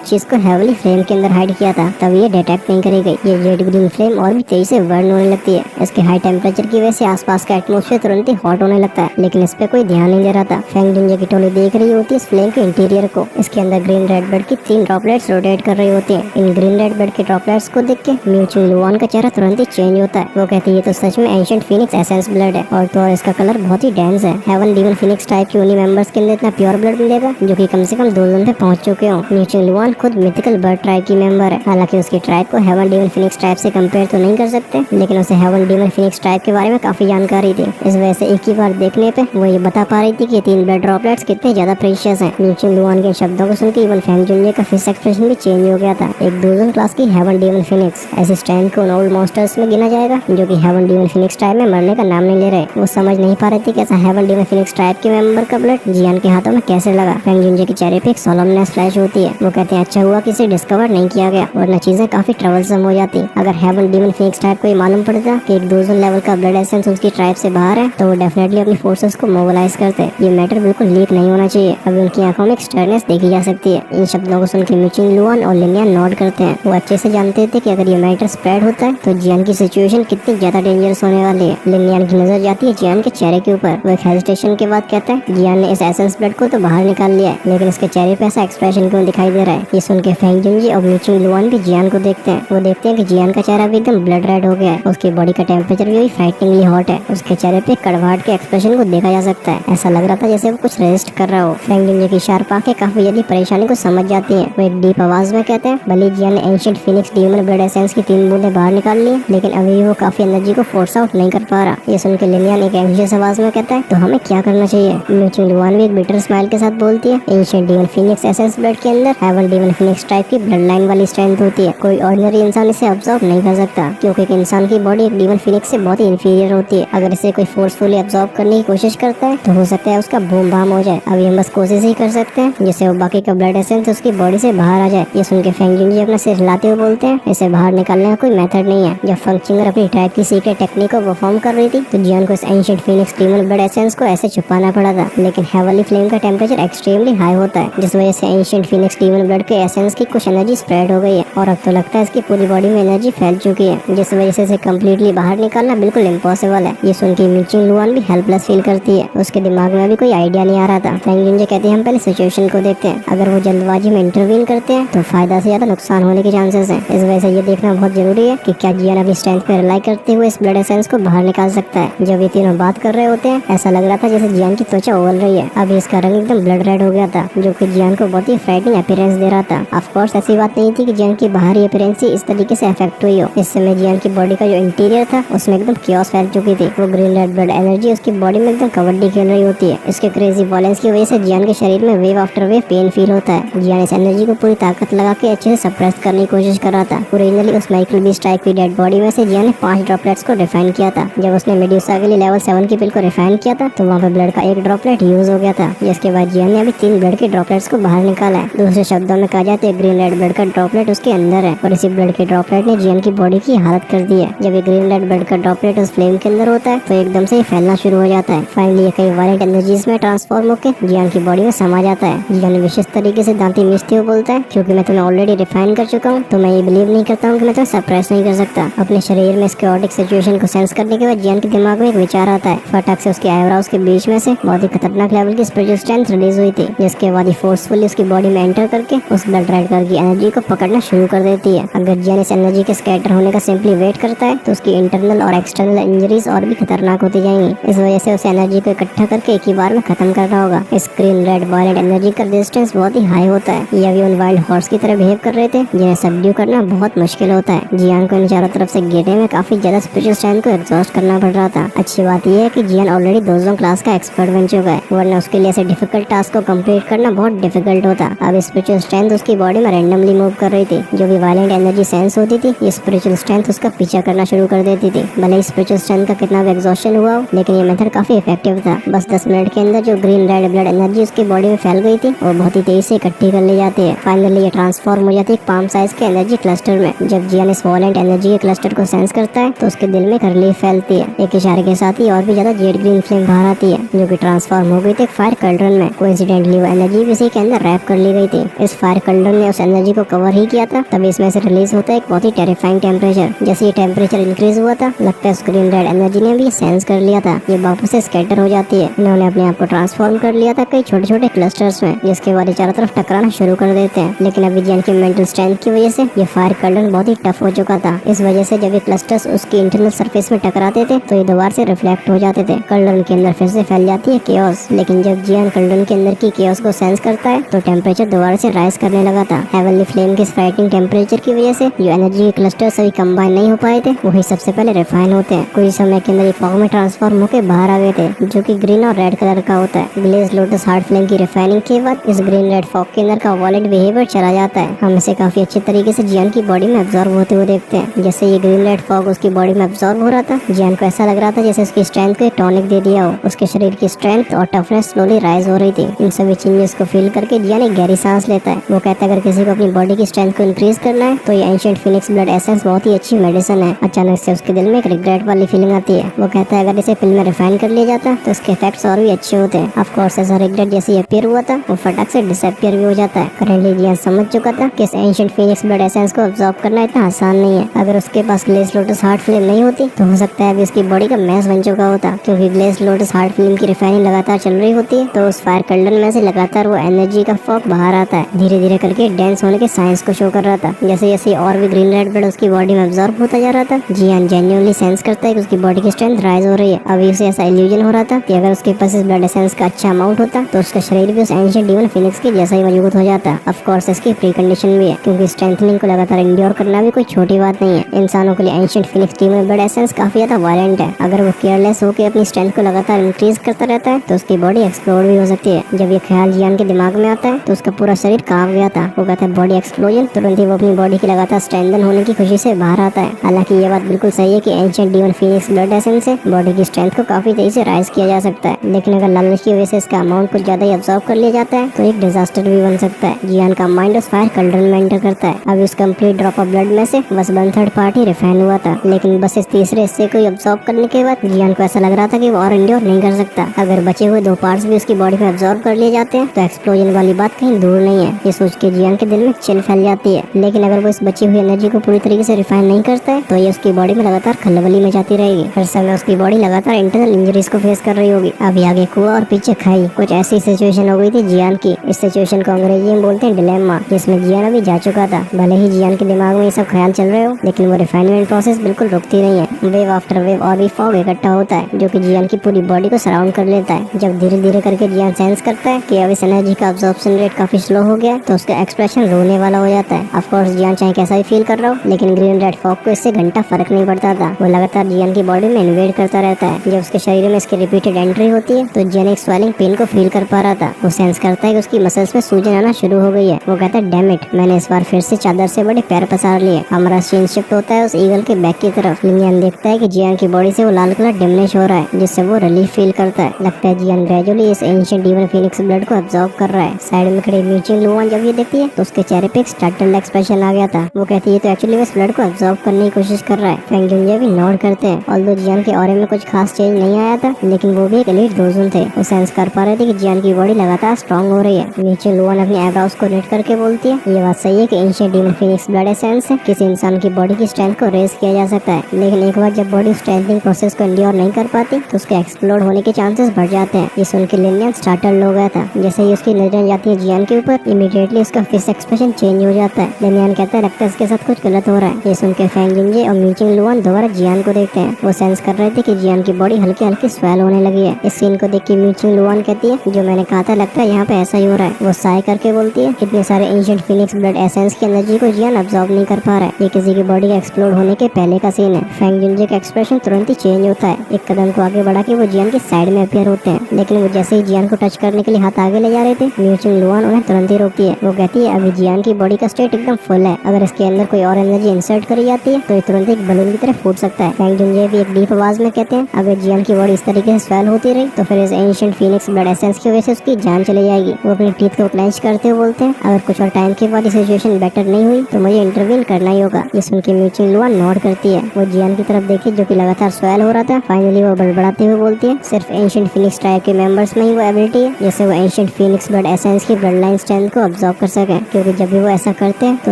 चीज को हेवली फ्लेम के अंदर हाइड किया था, तब ये डिटेक्ट नहीं करी गई। ये रेड ग्रीन फ्लेम और भी तेजी से बर्न होने लगती है। इसके हाई टेम्परेचर की वजह से आसपास का एटमॉस्फेयर तुरंत ही हॉट होने लगता है, लेकिन इस पे कोई ध्यान नहीं दे रहा था। फेंग जिनजे की टोली देख रही होती है इस फ्लेम के इंटीरियर को। इसके अंदर ग्रीन रेड ब्लड की 3 ड्रॉपलेट्स रोटेट कर रही होती है। इन ग्रीन रेड ब्लड के ड्रॉपलेट्स को देख के म्यू चिंग-लुआन का चेहरा तुरंत ही चेंज होता है। वो कहती है ये तो सच में एंशिएंट फीनिक्स एसेंस ब्लड है, और तो और इसका कलर बहुत ही डेंस है। हेवन डीमन फीनिक्स टाइप के उन्हीं मेंबर्स के अंदर इतना प्योर ब्लड मिलेगा जो कि कम से कम 2 जोन पे पहुंच चुके हो। म्यू चिंग-लुआन खुद मिथिकल बर्ड ट्राइब की मेंबर है। हालांकि उसकी ट्राइब को हेवन डीमन फीनिक्स ट्राइब से कंपेयर तो नहीं कर सकते, लेकिन उसे हेवन डीमन फीनिक्स ट्राइब के बारे में काफी जानकारी थी। इस वजह से एक ही बार देखने पे वो ये बता पा रही थी कि 3 ब्लड ड्रॉपलेट्स कितने ज्यादा प्रीशियस हैं। म्यू चिंग-लुआन के शब्दों को सुनकर इवन फेंग जुनजे का फेस एक्सप्रेशन भी चेंज हो गया था। एक 2 जोन क्लास की हेवन डीमन फीनिक्स ऐसे स्ट्रेंथ को ओल्ड मॉन्स्टर्स में गिना जाएगा जो कि हेवन डीमन फीनिक्स ट्राइब में मरने का नाम नहीं ले रहे। वो समझ नहीं पा रहे थे कि ऐसा हेवन डीमन फीनिक्स ट्राइब के मेंबर का ब्लड जियान के हाथों में कैसे लगा। फेंग जुनजे के चेहरे पे एक सोलमनेस फ्लैश होती है। वो कहते हैं अच्छा हुआ कि इसे डिस्कवर नहीं किया गया, वरना चीजें काफी ट्रबलसम हो जाती। अगर हेवन डीमन फीनिक्स ट्राइब को ये मालूम पड़ता कि एक 2 जोन लेवल का ब्लड एसेंस उसकी ट्राइब से बाहर है, तो वो डेफिनेटली अपनी फोर्सेस को मोबिलाइज करते। ये मैटर बिल्कुल लीक नहीं होना चाहिए। अभी उनकी आंखों में एक स्टर्नेस देखी जा सकती है। इन शब्दों को सुनकर म्यू चिंग-लुआन और लिनिया नोट करते हैं। वो अच्छे से जानते थे कि अगर ये मैटर स्प्रेड होता है तो जियान की सिचुएशन कितनी ज्यादा डेंजरस होने वाली है। लिनियन की नजर जाती है जियान के चेहरे के ऊपर। वो एक हेजिटेशन के बाद कहता है जियान ने इस एसेंस ब्लड को तो बाहर निकाल लिया है, लेकिन इसके चेहरे पे ऐसा एक्सप्रेशन क्यों दिखाई दे रहा है। ये सुन के फेंग जुनजे और म्यू चिंग-लुआन भी जियान को देखते हैं। वो देखते हैं कि जियान का चेहरा भी एकदम ब्लड रेड हो गया है। उसकी बॉडी का टेम्परेचर भी फ्राइटनिंगली हॉट है। उसके चेहरे पे कड़वाहट के एक्सप्रेशन को देखा जा सकता है। ऐसा लग रहा था जैसे वो कुछ रेजिस्ट कर रहा हो। फेंग जुनजे की शार्प आंखें काफी जल्दी परेशानी को समझ जाती हैं। वो एक डीप आवाज में कहते हैं भले जियान ने ancient Phoenix demon blood essence की 3 बूंदें बाहर निकाल ली, लेकिन अभी भी वो काफी एनर्जी को फोर्स आउट नहीं कर पा रहा। ये सुन के लिनियन एक एंशियस आवाज में कहता है तो हमें क्या करना चाहिए। म्यू चिंग-लुआन भी एक बिटर स्माइल के साथ बोलती है ancient demon Phoenix essence blood के अंदर हेवन डीमन फीनिक्स टाइप की ब्लड लाइन वाली स्ट्रेंथ होती है। कोई ऑर्डिनरी इंसान इसे ऑब्जर्व नहीं कर सकता, क्योंकि एक इंसान की बॉडी एक डीमन फीनिक्स से बहुत ही इंफीरियर होती है। अगर इसे कोई फोर्सफुली ऑब्जर्व करने की कोशिश करता है तो हो सकता है उसका बूम बाम हो जाए। अभी हम बस कोशिश ही कर सकते हैं जिससे वो बाकी का ब्लड एसेंस उसकी बॉडी से बाहर आ जाए। ये सुन के फेंग जुनजे अपना सिर हिलाते हुए बोलते हैं इसे बाहर निकालने का कोई मेथड नहीं है। जब फंक्शनर अपनी ट्राइब की सीक्रेट टेक्निक को परफॉर्म कर रही थी तो जियान को इस ancient Phoenix demon blood essence को ऐसे छुपाना पड़ा था, लेकिन हेवनली फ्लेम का टेम्परेचर एक्सट्रीमली हाई होता है, जिस वजह से एंशिएंट फीनिक्स डीमन ब्लड के एसेंस की कुछ एनर्जी स्प्रेड हो गई है और अब तो लगता है इसकी पूरी बॉडी में एनर्जी फैल चुकी है, जिस वजह से इसे कम्प्लीटली बाहर निकालना बिल्कुल इम्पॉसिबल है। ये सुन के म्यू चिंग-लुआन भी हेल्पलेस फील करती है। उसके दिमाग में भी कोई आइडिया नहीं आ रहा था। फेंग जुनजे कहते हैं हम पहले सिचुएशन को देखते हैं। अगर वो जल्दबाजी में इंटरवीन करते हैं तो फायदा से ज्यादा नुकसान होने के चांसेस हैं। इस वजह से ये देखना बहुत जरूरी है कि क्या जियान अपनी स्ट्रेंथ पे रिलाई करते हुए इस ब्लड एसेंस को बाहर निकाल सकता है। जब ये तीनों बात कर रहे होते हैं ऐसा लग रहा था जैसे जियान की त्वचा उगल रही है। अभी इसका रंग एकदम ब्लड रेड हो गया था, जो कि जियान को बहुत ही फ्राइटनिंग अपीयरेंस दे रहा था। ऑफ कोर्स ऐसी बात नहीं थी कि जियान की बाहरी अपीयरेंस ही इस तरीके से अफेक्ट हुई हो। इस समय जियान की बॉडी का जो इंटीरियर था उसमें एकदम क्योस फैल चुकी थी। वो ग्रीन रेड ब्लड एनर्जी उसकी बॉडी में एकदम कबड्डी खेल रही होती है। इसके क्रेजी वॉयलेंस की वजह से जियान के शरीर में wave after wave pain feel होता है। जियान इस एनर्जी को पूरी ताकत लगा के अच्छे से सप्रेस करने की कोशिश कर रहा था। ओरिजिनली उस माइकल बीस्ट टाइप की डेड बॉडी में से जियान ने 5 ड्रॉपलेट्स को रिफाइन किया था। जब उसने मेड्यूसा के लिए लेवल 7 की पिल को रिफाइन किया था तो वहाँ पे ब्लड का 1 ड्रॉपलेट यूज हो गया था, जिसके बाद जियान ने अभी 3 ब्लड के ड्रॉपलेट्स को बाहर निकाला है। दूसरे शब्दों में कहा जाए तो ग्रीन रेड ब्लड का ड्रॉपलेट उसके अंदर है और इसी ब्लड के ड्रॉपलेट ने जियान की बॉडी की हालत कर दी है। जब ये ग्रीन रेड ब्लड का ड्रॉपलेट उस फ्लेम के अंदर होता है तो एकदम से फैलना शुरू हो जाता है। फाइनली ये कई वायलेंट एनर्जीज में ट्रांसफॉर्म होकर जियान की बॉडी में समा जाता है। जियान विशेष तरीके से दांती मीचते हुए बोलता है क्योंकि मैं तुम्हें ऑलरेडी रिफाइन कर चुका हूँ तो मैं ये बिलीव नहीं करता हूँ कि मैं तुम्हें सप्रेस नहीं कर सकता। अपने शरीर में इस कैओटिक सिचुएशन को सेंस करने के बाद जियान के दिमाग में एक विचार आता है। फटाक से उसके आईब्रोज के बीच में से बहुत ही खतरनाक लेवल की स्पिरिचुअल स्ट्रेंथ रिलीज हुई थी, जिसके बाद ही फोर्सफुली उसकी बॉडी में एंटर करके उस ब्लड रेड कलर की एनर्जी को पकड़ना शुरू कर देती है। अगर जियान इस एनर्जी के स्कैटर होने का सिंपली वेट करता है तो उसकी इंटरनल और एक्सटर्नल इंजरीज और भी खतरनाक होती जाएंगी। इस वजह से उस एनर्जी को इकट्ठा करके एक ही बार में खत्म करना होगा। इस ग्रीन रेड वायलेंट एनर्जी का रेजिस्टेंस बहुत ही हाई होता है। ये अभी उन वाइल्ड हॉर्स की तरह बिहेव कर रहे थे जिन्हें सबड्यू करना बहुत मुश्किल होता है। जियान को इन चारों तरफ से घेरने में काफी ज्यादा स्पिरिचुअल स्ट्रेंथ को एग्जॉस्ट करना पड़ रहा था। अच्छी बात यह है कि जियान ऑलरेडी 2 जोन क्लास का एक्सपर्ट बन चुका है, वरना उसके लिए ऐसे डिफिकल्ट टास्क को कंप्लीट करना बहुत डिफिकल्ट होता। अब स्पिरिचुअल स्ट्रेंथ उसकी बॉडी में रैंडमली मूव कर रही थी। जो भी वायलेंट एनर्जी सेंस होती थी ये स्पिरिचुअल स्ट्रेंथ उसका पीछा करना शुरू कर देती थी। भले ही स्पिरिचुअल स्ट्रेंथ का कितना भी एग्जॉस्शन हुआ हो, लेकिन ये मेथड काफी इफेक्टिव था। बस 10 मिनट के अंदर जो ग्रीन रेड ब्लड एनर्जी उसकी बॉडी में फैल गई थी वो बहुत ही तेजी से इकट्ठी कर ली जाती है। फाइनली ये ट्रांसफॉर्म हो जाती है पाम साइज के एनर्जी क्लस्टर में। जब जियान इस वायलेंट एनर्जी के क्लस्टर को सेंस करता है तो उसके दिल में एक रिलीफ फैलती है। एक इशारे के साथ ही और भी ज्यादा जेड ग्रीन फ्लेम बाहर आती है जो कि ट्रांसफॉर्म हो गई थी फायर कल्ड्रन में। कोइंसिडेंटली वो एनर्जी भी इसी के अंदर रैप कर ली गई थी। इस फायर कल्डर ने उस एनर्जी को कवर ही किया था। तभी इसमें से रिलीज होता है एक बहुत ही टेरिफाइंग टेम्परेचर। जैसे ये टेम्परेचर इंक्रीज हुआ था, लगता है स्क्रीन रेड एनर्जी ने भी सेंस कर लिया था। ये वापस से स्कैटर हो जाती है। इन्होंने अपने आप को ट्रांसफॉर्म कर लिया था कई छोटे छोटे क्लस्टर्स में, जिसके बाद चारों तरफ टकराना शुरू कर देते हैं। लेकिन अभी जियान की मेंटल स्ट्रेंथ की वजह से ये फायर कल्डर बहुत ही टफ हो चुका था। इस वजह से जब ये क्लस्टर्स उसकी इंटरनल सरफेस में टकराते थे तो ये दोबारा से रिफ्लेक्ट हो जाते थे। कल्डर के अंदर फिर से फैल जाती है केओस। लेकिन जब जियान कल्डर के अंदर की केओस को सेंस करता है तो टेम्परेचर दोबारा से राइज करने लगा था। हेवनली फ्लेम के फाइटिंग टेम्परेचर की वजह से जो एनर्जी के क्लस्टर्स अभी कंबाइन नहीं हो पाए थे वही सबसे पहले रिफाइन होते हैं। कुछ समय के अंदर ये फॉग में ट्रांसफॉर्म होकर बाहर आ गए थे, जो कि ग्रीन और रेड कलर का होता है। ग्लेज लोटस हार्ड फ्लेम की रिफाइनिंग के बाद इस ग्रीन रेड फॉग के अंदर का वॉलेट बिहेवियर चला जाता है। हम इसे काफी अच्छे तरीके से जियान की बॉडी में एब्जॉर्ब होते हुए देखते हैं। जैसे ये ग्रीन रेड फॉग उसकी बॉडी में एब्जॉर्ब हो रहा था, जियान को ऐसा लग रहा था जैसे उसकी स्ट्रेंथ को एक टॉनिक दे दिया हो। उसके शरीर की स्ट्रेंथ और टफनेस स्लोली राइज हो रही थी। इन सभी चेंजेस को फील करके जियान एक गहरी सांस लेता है। वो कहता है अगर किसी को अपनी बॉडी की स्ट्रेंथ को इंक्रीज करना है तो ये एंशिएंट फिनिक्स ब्लड एसेंस बहुत ही अच्छी मेडिसिन है। अचानक से उसके दिल में एक रिग्रेट वाली फीलिंग आती है। वो कहता है अगर इसे पिल में रिफाइन कर लिया जाता तो इसके इफेक्ट्स और भी अच्छे होते हैं। ऑफ कोर्स ऐसा रिग्रेट जैसे अपीयर हुआ था वो फटाक से डिसअपीयर भी हो जाता है। करेंटली जियान समझ चुका था कि इस एंशिएंट फिनिक्स ब्लड एसेंस को अब्सॉर्ब करना इतना आसान नहीं है। अगर उसके पास ग्लेज लोटस हार्ट फ्लेम नहीं होती तो हो सकता है अभी उसकी बॉडी का मैस बन चुका होता। क्योंकि ग्लेज लोटस हार्ट फ्लेम की रिफाइनिंग लगातार चल रही होती है तो उस फायर कल्डर में से लगातार वो एनर्जी का फॉग बाहर आता है। धीरे धीरे करके डेंस होने के साइंस को शो कर रहा था। जैसे जैसे और भी ग्रीन रेड ब्लड उसकी बॉडी में अब्सॉर्ब होता जा रहा था, जियान जेन्युइनली सेंस करता है कि उसकी बॉडी की स्ट्रेंथ राइज हो रही है। अभी उसे ऐसा इल्यूजन हो रहा था कि अगर उसके पास इस ब्लड एसेंस का अच्छा अमाउंट होता तो उसका शरीर भी उस एंशिएंट डीमन फिनिक्स के जैसा ही मजबूत हो जाता। ऑफ कोर्स इसकी प्री कंडीशन भी है, क्योंकि स्ट्रेंथनिंग को लगातार इंड्योर करना भी कोई छोटी बात नहीं है। इंसानों के लिए ancient Phoenix demon blood essence काफी ज्यादा वायलेंट है। अगर वो केयरलेस होकर अपनी स्ट्रेंथ को लगातार इंक्रीज करता रहता है तो उसकी बॉडी एक्सप्लोड भी हो सकती है। जब ये ख्याल जियान के दिमाग में आता है तो उसका पूरा शरीर कांप गया था। वो कहता है बॉडी एक्सप्लोजन। तुरंत ही वो अपनी बॉडी की लगातार स्ट्रेंथन होने की खुशी से बाहर आता है। हालांकि ये बात बिल्कुल सही है कि ancient demon Phoenix blood essence से बॉडी की स्ट्रेंथ को काफी तेजी से राइज किया जा सकता है। लेकिन अगर लालच की वजह से इसका अमाउंट कुछ ज्यादा ही अब्सॉर्ब कर लिया जाता है तो एक डिजास्टर भी बन सकता है। जियान का माइंड उस फायर कल्डर में एंटर करता है। अभी उस कंप्लीट ड्रॉप ऑफ ब्लड में से बस 1/3 पार्ट ही रिफाइन हुआ था। लेकिन बस इस तीसरे हिस्से को अब्सॉर्ब करने के बाद जियान को ऐसा लग रहा था कि वो और इंड्योर नहीं कर सकता। अगर बचे हुए 2 पार्ट्स भी उसकी बॉडी में अब्सॉर्ब कर लिए जाते हैं तो एक्सप्लोजन वाली बात कहीं दूर नहीं है। ये सोच के जियान के दिल में चिल फैल जाती है। लेकिन अगर वो इस बची हुई एनर्जी को पूरी तरीके से रिफाइन नहीं करता है तो ये उसकी बॉडी में लगातार खलबली में जाती रहेगी। हर समय उसकी बॉडी लगातार इंटरनल इंजरीज को फेस कर रही होगी। अभी आगे कुआं और पीछे खाई, कुछ ऐसी सिचुएशन हो गई थी जियान की। इस सिचुएशन को अंग्रेजी में बोलते हैं डिलेमा, जिसमें जियान अभी जा चुका था। भले ही जियान के दिमाग में ये सब ख्याल चल रहे हो, लेकिन वो रिफाइनमेंट प्रोसेस बिल्कुल रुकती नहीं है। वेव आफ्टर वेव और भी फॉग इकट्ठा होता है जो कि जियान की पूरी बॉडी को सराउंड कर लेता है। जब धीरे धीरे करके जियान सेंस करता है कि अब इस एनर्जी का अब्सॉर्प्शन रेट काफी स्लो हो गया तो उसका एक्सप्रेशन रोने वाला हो जाता है। ऑफ कोर्स जियान चाहे कैसा भी फील कर रहा हो, लेकिन ग्रीन रेड फॉग को इससे घंटा फर्क नहीं पड़ता था। वो लगातार जियान की बॉडी में इन्वेड करता रहता है। जब उसके शरीर में इसकी रिपीटेड एंट्री होती है तो जियान एक स्वेलिंग पेन को फील कर पा रहा था। वो सेंस करता है कि उसकी मसल्स में सूजन आना शुरू हो गई है। वो कहता है डैम इट, मैंने इस बार फिर से चादर से बड़े पैर पसार लिए। हमारा सीन शिफ्ट होता है उस ईगल के बैक की तरफ। जियान देखता है कि जियान की बॉडी से वो लाल कलर डिमिनिश हो रहा है, जिससे वो रिलीफ फील करता है। लगता है जियान ग्रेजुअली इस एंशिएंट डीमन फिनिक्स ब्लड को अब्सॉर्ब कर रहा है। साइड में खड़ी म्यूचिंग लुआन जब ये देखती है तो उसके चेहरे पे एक स्टार्टल्ड एक्सप्रेशन आ गया था। वो कहती है तो एक्चुअली इस ब्लड को अब्सॉर्ब करने की कोशिश कर रहा है। फेंग जुनजे भी नोट करते हैं। ऑल्दो जियान के ऑरे में कुछ खास चेंज नहीं आया था, लेकिन वो भी एक एलीट दोजन थे। वो सेंस कर पा रहे थे कि जियान की बॉडी लगातार स्ट्रांग हो रही है। नीचे लुआन अपनी आईब्रोज को नेट करके बोलती है ये बात सही है कि ancient demon Phoenix blood essence से किसी इंसान की बॉडी की स्ट्रेंथ को रेज किया जा सकता है, लेकिन एक बार जब बॉडी स्ट्रेंथनिंग प्रोसेस को एंड्योर नहीं कर पाती तो उसके एक्सप्लोड होने के चांसेस बढ़ जाते हैं। ये सुन के लिनियन स्टार्टल्ड हो गया था। जैसे ही उसकी नजरें जाती है जियान के ऊपर, इमीडिएटली उसका फेस एक्सप्रेशन चेंज हो जाता है। लिनियन कहता है लगता है इसके साथ कुछ गलत हो रहा है। ये सुन के फेंग जुनजे और म्यूचिंग लुआन दोबारा जियान को देखते हैं। वो सेंस कर रहे थे कि जियान की बॉडी हल्की हल्की स्वेल होने लगी है। इस सीन को देख के म्यूचिंग लुआन कहती है जो मैंने कहा था, लगता है यहाँ पे ऐसा ही हो रहा है। वो साय करके बोलती है इतने सारे एंशिएंट फिनिक्स ब्लड एसेंस की एनर्जी को जियान अब्सॉर्ब नहीं कर पा रहा है। ये किसी की बॉडी के एक्सप्लोड होने के पहले का सीन है। फेंग जुनजे का एक्सप्रेशन तुरंत ही चेंज होता है। एक कदम को आगे बढ़ा के वो जियान के साइड में अपीयर होते हैं, लेकिन वो जैसे ही जियान को टच करने के लिए हाथ आगे ले जा रहे थे, म्यूचिंग लुआन उन्हें तुरंत ही रोकती है। वो कहती है अभी जियान की बॉडी का स्टेट एकदम फुल है, अगर इसके अंदर कोई और एनर्जी इंसर्ट करी जाती है तो ये तुरंत एक बलून की तरह फूट सकता है। फेंग जुनजे भी एक डीप आवाज में कहते हैं अगर जियान की बॉडी इस तरीके से स्वेल होती रही तो फिर इस एंशिएंट फिनिक्स ब्लड एसेंस की वजह से उसकी जान चली जाएगी। वो अपने टीथ को क्लेंच करते हुए बोलते हैं अगर कुछ और टाइम के बाद सिचुएशन बेटर नहीं हुई तो मुझे इंटरवीन करना ही होगा। ये सुन के म्यूचिंग लुआन नोट करती है। वो जियान की तरफ देखी जो कि लगातार स्वेल हो रहा था। फाइनली वो बड़बड़ाते हुए बोलती है सिर्फ एंशिएंट फिनिक्स ट्राइब के मेंबर्स में ही वो एबिलिटी है जिससे वो एंशिएंट फीनिक्स ब्लड एसेंस की ब्लड लाइन स्ट्रेंथ को अब्सॉर्ब कर सके, क्योंकि जब भी वो ऐसा करते हैं तो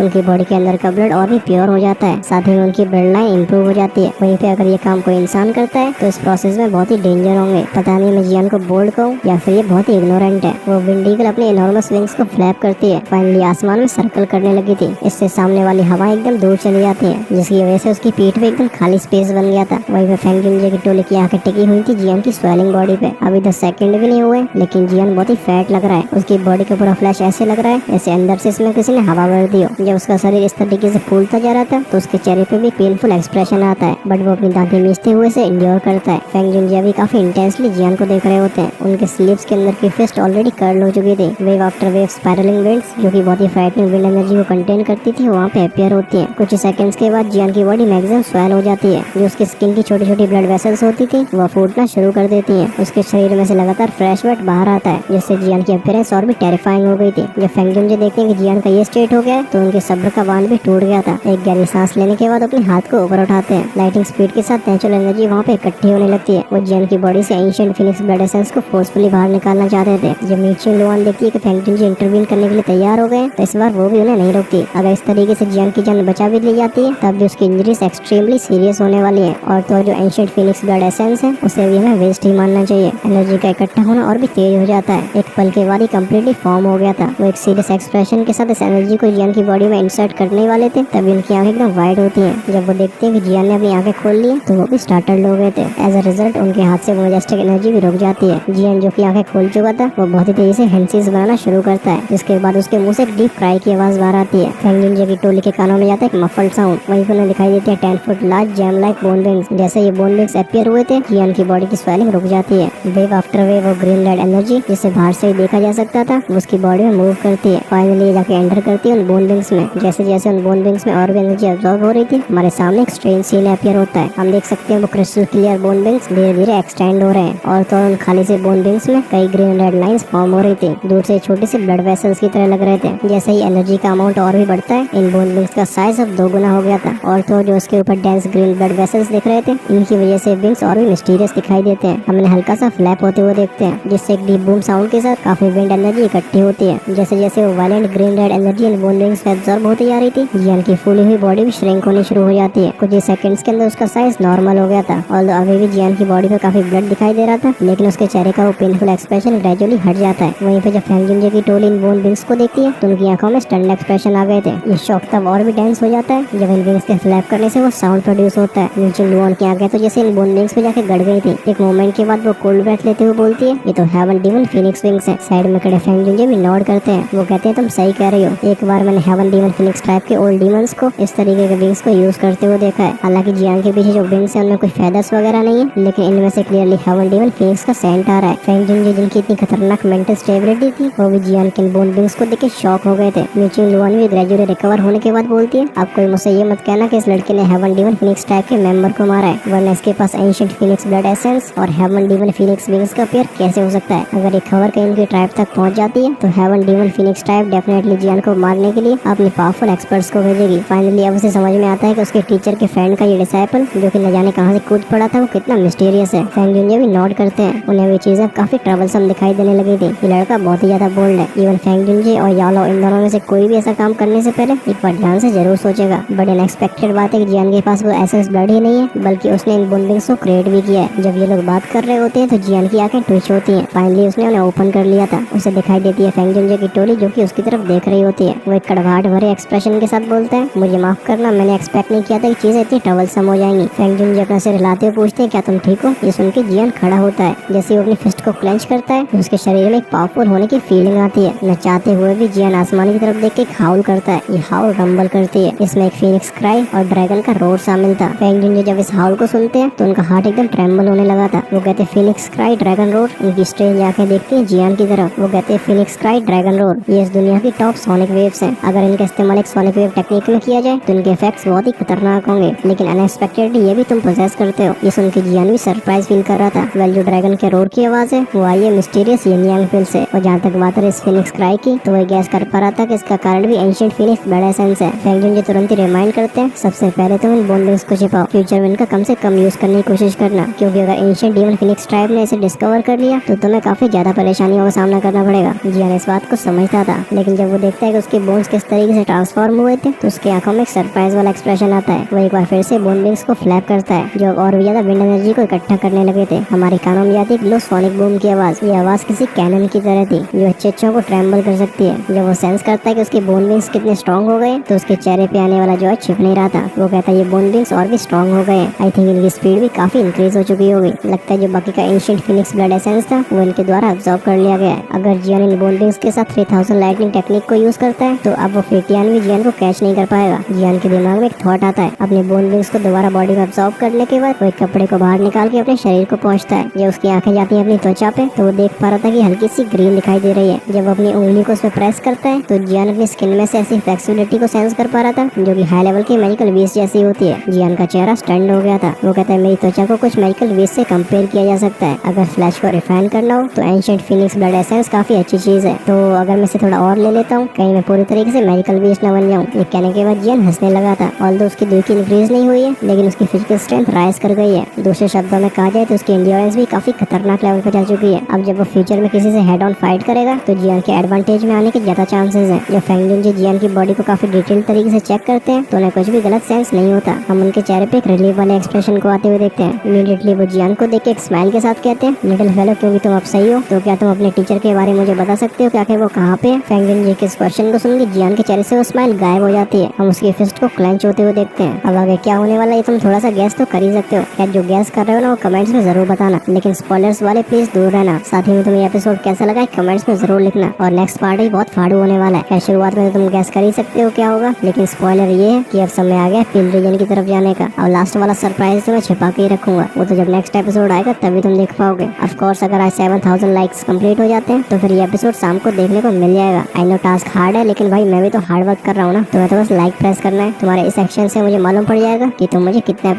उनकी बॉडी के अंदर का ब्लड और भी प्योर हो जाता है, साथ ही में उनकी ब्लड लाइन इंप्रूव हो जाती है। वहीं पे अगर ये काम कोई इंसान करता है तो इस प्रोसेस में बहुत ही डेंजर होंगे। पता नहीं मैं जियान को बोल्ड कहूँ या फिर ये बहुत ही इग्नोरेंट है। वो विंड ईगल अपने इनॉर्मस विंग्स को फ्लैप करती है, फाइनली आसमान में सर्कल करने लगी थी। इससे सामने वाली हवा एकदम दूर चली जाती है, जिसकी वजह से उसकी पीठ पे एकदम खाली स्पेस बन गया था। वहीं पे फेंग जुनजे की टोली की आंखें टिकी हुई थी जियान की स्वेलिंग बॉडी पे। अभी 10 सेकंड भी नहीं हुए लेकिन जियान बहुत ही फैट लग रहा है। उसकी बॉडी का पूरा फ्लैश ऐसे लग रहा है जैसे अंदर से इसमें किसी ने हवा भर दी हो। जब उसका शरीर इस तरीके से फूलता जा रहा था तो उसके चेहरे पे भी पेनफुल एक्सप्रेशन आता है, बट वो अपनी दांतें मीचते हुए से इंड्योर करता है। फेंग जुनजे अभी काफी इंटेंसली जियान को देख रहे होते हैं। उनके स्लीव्स के अंदर की फिस्ट ऑलरेडी कर्ल हो चुकी थी। Wave after wave spiralling winds, जो कि बहुत ही फ्राइटनिंग विंड एनर्जी को कंटेन करती थी, वहाँ पे अपियर होती है। कुछ सेकंड्स के बाद जियान की बॉडी मैक्सिमम स्वेल हो जाती है। जो उसकी स्किन की छोटी छोटी ब्लड वेसल्स होती थी वह फूटना शुरू कर देती है। उसके शरीर में से लगातार फ्रेश ब्लड बाहर आता है, जिससे जियान की अपीयरेंस और भी टेरिफाइंग हो गई थी। जब फेंग जुनजे देखते हैं कि जियान का ये स्टेट हो गया है तो उनके सब्र का बांध भी टूट गया था। एक गहरी सांस लेने के बाद अपने हाथ को ऊपर उठाते हैं। लाइटिंग स्पीड के साथ नेचुरल एनर्जी वहाँ पे इकट्ठी होने लगती है। वो जियान की बॉडी से एंशिएंट फीनिक्स ब्लड एसेंस को फोर्सफुली बाहर निकालना चाहते थे। जब मीचिंग लुआन देखती है कि फेंग जुनजे इंटरवीन करने के लिए तैयार हो गए तो इस बार वो भी उन्हें नहीं रोकती। अगर इस तरीके से जियान की जान बचा भी ली जाती है तब भी उसकी इंजरीज एक्सट्रीमली सीरियस होने वाली है। और तो जो एंशिएंट फीनिक्स ब्लड एसेंस है उसे भी हमें वेस्ट ही मानना चाहिए। एनर्जी का इकट्ठा होना और भी तेज हो जाता है। एक पल के बाद ही कम्प्लीटली फॉर्म हो गया था। वो एक सीरियस एक्सप्रेशन के साथ इस एनर्जी को जियान की बॉडी में इंसर्ट करने वाले थे, तभी उनकी आंखें एकदम वाइड होती हैं। जब वो देखते हैं कि जियान ने अपनी आंखें खोल ली तो वो भी स्टार्टल्ड हो गए थे। एज अ रिजल्ट उनके हाथ से वो मैजेस्टिक एनर्जी भी रुक जाती है। जियान जो की आंखें खोल चुका था वो बहुत ही तेजी से हेंसीज बनाना शुरू करता है, जिसके बाद उसके मुंह से एक डीप क्राई की आवाज बाहर आती है। फेंग जुनजे की टोली के कानों में जाता है एक मफल्ड साउंड। वहीं पर उन्हें दिखाई देती है 10 foot large jam like bone wings. जैसे ये बोन विंग्स अपीयर हुए थे जियान की बॉडी की स्वेलिंग रुक जाती है। वेव आफ्टर वेव वो ग्रीन रेड एनर्जी जिसे बाहर से ही देखा जा सकता था वो उसकी बॉडी में मूव करती है। फाइनली जाके एंटर करती है उन बोन विंग्स में। जैसे जैसे उन बोन विंग्स में और भी एनर्जी अब्सॉर्ब हो रही थी, हमारे सामने एक स्ट्रेंज सीन अपीयर होता है। हम देख सकते हैं वो क्रिस्टल क्लियर बोन विंग्स धीरे धीरे एक्सटेंड हो रहे हैं और तो उन खाली से बोन विंग्स में कई ग्रीन रेड लाइंस फॉर्म हो रही थी। दूर से छोटे से ब्लड वेसल्स की तरह लग रहे थे। जैसे ही एनर्जी का अमाउंट और भी बढ़ता है इन बोन विंग्स का साइज अब 2 गुना हो गया था। और तो जो उसके ऊपर डेंस ग्रीन ब्लड वेसल्स दिख रहे थे इनकी वजह से विंग्स और भी मिस्टीरियस दिखाई देते हैं। हमने हल्का सा फ्लैप होते हुए देखते हैं, जिससे एक डीप बूम साउंड के साथ काफी विंड एनर्जी इकट्ठी होती है। जैसे जैसे वो violent green red energy in bone wings में एब्जॉर्ब होती जा रही थी, जियान की फूली हुई बॉडी भी श्रिंक होनी शुरू हो जाती है। कुछ ही सेकंड्स के अंदर उसका साइज नॉर्मल हो गया था। और अभी भी जियान की बॉडी पे काफी ब्लड दिखाई दे रहा था, लेकिन उसके चेहरे का वो पेनफुल एक्सप्रेशन ग्रेजुअली हट जाता है। वहीं पे जब फेंग जुनजे की टोली इन बोन विंग्स को देखती है तो उनकी आंखों में स्टन्ड एक्सप्रेशन आ गए थे। ये शॉक तब और भी डेंस हो जाता है जब इन विंग्स के फ्लैप करने से वो साउंड प्रोड्यूस होता है। मीचिंग लुआन की आंखें तो जैसे इन बोन विंग्स पे जाके गड़ गई थी। एक मोमेंट के बाद वो कोल्ड ब्रेथ लेते हुए बोलती है, ये तो हेवन डीमन फीनिक्स विंग्स है। साइड में खड़े फेंग जुनजे भी नॉड करते हैं। वो कहते हैं तुम सही कह रही हो, एक बार मैंने हेवन डीमन फीनिक्स टाइप के ओल्ड डीमंस को इस तरीके के विंग्स को यूज करते हुए देखा है। हालांकि जियान के पीछे जो विंग्स है उनमें कोई फेदर्स वगैरह नहीं है, लेकिन इनमें से क्लियरली हेवन डीमन फीनिक्स का सेंट आ रहा है। फेंग जुनजे जिनकी इतनी खतरनाक मेंटल स्टेबिलिटी थी वो भी जियान के बोन विंग्स को देख के शॉक हो गए थे। मीचिंग लुआन भी ग्रेजुअली रिकवर होने के बाद बोलती है, अब कोई मुझसे ये मत कहना कि इस लड़के ने हेवन डीमन फीनिक्स टाइप के मेंबर को मारा है, वरना इसके पास एंशिएंट फीनिक्स ब्लड एसेंस और हेवन डीमन फीनिक्स विंग्स का पेयर कैसे हो सकता है। अगर ये खबर कहीं उनकी ट्राइब तक पहुंच जाती है तो heaven demon phoenix type definitely Jian को मारने के लिए अपने पावरफुल एक्सपर्ट्स को भेजेगी। फाइनली अब उसे समझ में आता है कि उसके टीचर के फ्रेंड का ये डिसाइपल जो कि न जाने कहां से कूद पड़ा था वो कितना मिस्टीरियस है। फेंग जुनजे भी नोट करते हैं, उन्हें भी चीजें काफी ट्रबलसम दिखाई देने लगी थी। ये लड़का बहुत ही ज्यादा बोल्ड है। इवन फेंग जुनजे और यालो इन दोनों में से कोई भी ऐसा काम करने से पहले एक बार ध्यान से जरूर सोचेगा। बट अनएक्सपेक्टेड बात है कि जियान के पास वो एसेंस ब्लड ही नहीं है, बल्कि उसने इन बोन विंग्स को क्रिएट भी किया है। जब ये लोग बात कर रहे होते हैं तो जियान की आंखें ट्विच होती हैं। फाइनली उसने उन्हें ओपन कर लिया था। उसे दिखाई देती है फेंग जुनजे की टोली जो कि उसकी तरफ देख रही होती है। वो एक कड़वाहट भरे एक्सप्रेशन के साथ बोलता है, मुझे माफ करना, मैंने एक्सपेक्ट नहीं किया था कि चीजें इतनी ट्रबलसम हो जाएंगी। फेंग जुनजे अपना सिर हिलाते हुए पूछते हैं, क्या तुम ठीक हो? ये सुन के जियान खड़ा होता है। जैसे वो अपनी फिस्ट को क्लेंच करता है तो उसके शरीर में एक पावरफुल होने की फीलिंग आती है। न चाहते हुए भी जियान आसमान की तरफ देख के एक हाउल करता है। ये हाउल रंबल करती है। इसमें एक फीनिक्स क्राई और ड्रैगन का रोर शामिल था। फेंग जुनजे जब इस हाउल को सुनते हैं तो उनका हार्ट एकदम ट्रेम्बल होने लगा था। वो कहते हैं फीनिक्स क्राई ड्रैगन रोर। उनकी स्ट्रेंज आंखें देखती हैं जियान की तरफ। वो कहते हैं फीनिक्स क्राई ड्रैगन रोर, ये इस दुनिया की टॉप सोनिक वेव्स हैं। अगर इनका इस्तेमाल एक सोनिक वेव टेक्निक में किया जाए तो इनके इफेक्ट्स बहुत ही खतरनाक होंगे, लेकिन अनएक्सपेक्टेडली ये भी तुम पोजेस करते हो। ये सुन के जियान भी सरप्राइज फील कर रहा था। वेल जो ड्रैगन के रोर की आवाज है वो आई है मिस्टीरियस यिन यांग पिल से। और जहाँ तक बात है इस फीनिक्स क्राई की तो वह गैस कर पा रहा था कि इसका कारण भी एंशिएंट फीनिक्स ब्लड एसेंस है। फेंग जुनजे तुरंत ही रिमाइंड करते हैं, सबसे पहले तुम इन बोन विंग्स को छिपाओ, फ्यूचर में इनका कम से कम यूज करने की कोशिश करना, क्योंकि अगर एंशिएंट डीमन फीनिक्स ट्राइब ने इसे डिस्कवर कर लिया तो तुम्हें काफी ज्यादा परेशानी परेशानियों का सामना करना पड़ेगा। जियान इस बात को समझता था, लेकिन जब वो देखता है कि उसके बोन्स किस तरीके से ट्रांसफॉर्म हुए थे तो उसकी आंखों में एक सरप्राइज वाला एक्सप्रेशन आता है। वो एक बार फिर से बोन विंग्स को फ्लैप करता है, जो और भी ज्यादा विंड एनर्जी को इकट्ठा करने लगे थे। हमारे कानों में आती ग्लो सोनिक बूम की आवाज। ये आवाज किसी कैनन की तरह थी, जो अच्छे को ट्रेम्बल कर सकती है। जब वो सेंस करता है कि उसके बोन विंग्स कितने स्ट्रॉन्ग हो गए तो उसके चेहरे पे आने वाला जॉय छिप नहीं रहा था। वो कहता है ये बोन विंग्स और भी स्ट्रॉन्ग हो गए। आई थिंक इनकी स्पीड भी काफी इंक्रीज हो चुकी होगी। लगता है जो बाकी का एंशिएंट फिनिक्स ब्लड एसेंस था वो इनके द्वारा अब्सॉर्ब कर लिया गया है। अगर जियान इन बोन विंग्स के साथ 3000 लाइटनिंग टेक्निक को यूज करता है तो अब वो फेटियान भी जियान को कैच नहीं कर पाएगा। जियान के दिमाग में एक थॉट आता है। अपने बोन विंग्स को दोबारा बॉडी में अब्सॉर्ब करने के बाद वो एक कपड़े को बाहर निकाल के अपने शरीर को पहुंचता है। जब उसकी आंखें जाती हैं अपनी त्वचा पे तो वो देख पा रहा था कि हल्की सी ग्रीन दिखाई दे रही है। जब वो अपनी उंगली को उस पर प्रेस करता है तो जियान अपनी स्किन में से ऐसी फ्लेक्सिबिलिटी को सेंस कर पा रहा था जो कि हाई लेवल की मेडिकल वेस्ट जैसी होती है। जियान का चेहरा स्टन्ड हो गया था। वो कहता है मेरी त्वचा को कुछ मेडिकल वेस्ट से कंपेयर किया जा सकता है। अगर फ्लैश को रिफाइन करना हो तो एंशिएंट फिनिक्स ब्लड एसेंस काफी अच्छी चीज है। तो अगर मैं इसे थोड़ा और ले लेता हूँ, कहीं मैं पूरी तरीके से मेडिकल वेस्ट न बन जाऊँ। ये कहने के बाद जियान हंसने लगा था। ऑल्दो उसकी दूरी की इंक्रीज नहीं हुई है, लेकिन उसकी फिजिकल स्ट्रेंथ राइज कर गई है। दूसरे शब्दों में कहा जाए तो उसकी एंड्योरेंस भी काफी खतरनाक लेवल पर जा चुकी है। अब जब वो फ्यूचर में किसी से हेड ऑन फाइट करेगा तो जियान के एडवांटेज में आने के ज्यादा चांसेस हैं। जब फेंगलिन जी जियान की बॉडी को काफी डिटेल तरीके से चेक करते हैं तो उन्हें कुछ भी गलत सेंस नहीं होता। हम उनके चेहरे पे एक रिलीफ वाले एक्सप्रेशन को आते हुए देखते हैं। इमीडिएटली वो जियान को देख के एक स्माइल के साथ कहते हैं, लिटिल फेलो क्योंकि तुम अब सही हो, तो क्या तुम अपने टीचर के बारे में मुझे बता सकते हो? क्या कि वो कहाँ पे? फेंगलिन जी के इस क्वेश्चन को सुन के जियान के चेहरे से वो स्माइल गायब हो जाती है। हम उसकी फिस्ट को क्लेंच होते हुए देखते हैं। अब आगे क्या होने वाला है तुम थोड़ा सा गैस तो कर ही सकते हो। क्या जो गैस कर रहे हो ना वो कमेंट्स में जरूर बताना, लेकिन स्पॉयलर्स वाले प्लीज दूर रहना। साथ ही में तुम्हें एपिसोड कैसा लगा कमेंट्स में जरूर लिखना। और नेक्स्ट पार्ट ही बहुत फाड़ू होने वाला है। शुरुआत में तो तुम गैस कर ही सकते हो क्या होगा, लेकिन स्पॉइलर ये है कि अब समय आ गया पिल रीजन की तरफ जाने का। और लास्ट वाला सरप्राइज तो मैं छिपा के ही रखूंगा, वो तो जब नेक्स्ट एपिसोड आएगा तभी तुम देख पाओगे। ऑफ कोर्स अगर आज 7000 लाइक्स कंप्लीट हो जाते हैं तो फिर ये एपिसोड शाम को देखने को मिल जाएगा। आई नो टास्क हार्ड है, लेकिन भाई मैं भी तो हार्ड वर्क कर रहा हूँ ना। तुम्हें तो बस लाइक प्रेस करना है। तुम्हारे इस एक्शन से मुझे मालूम पड़ जाएगा कि तुम मुझे कितना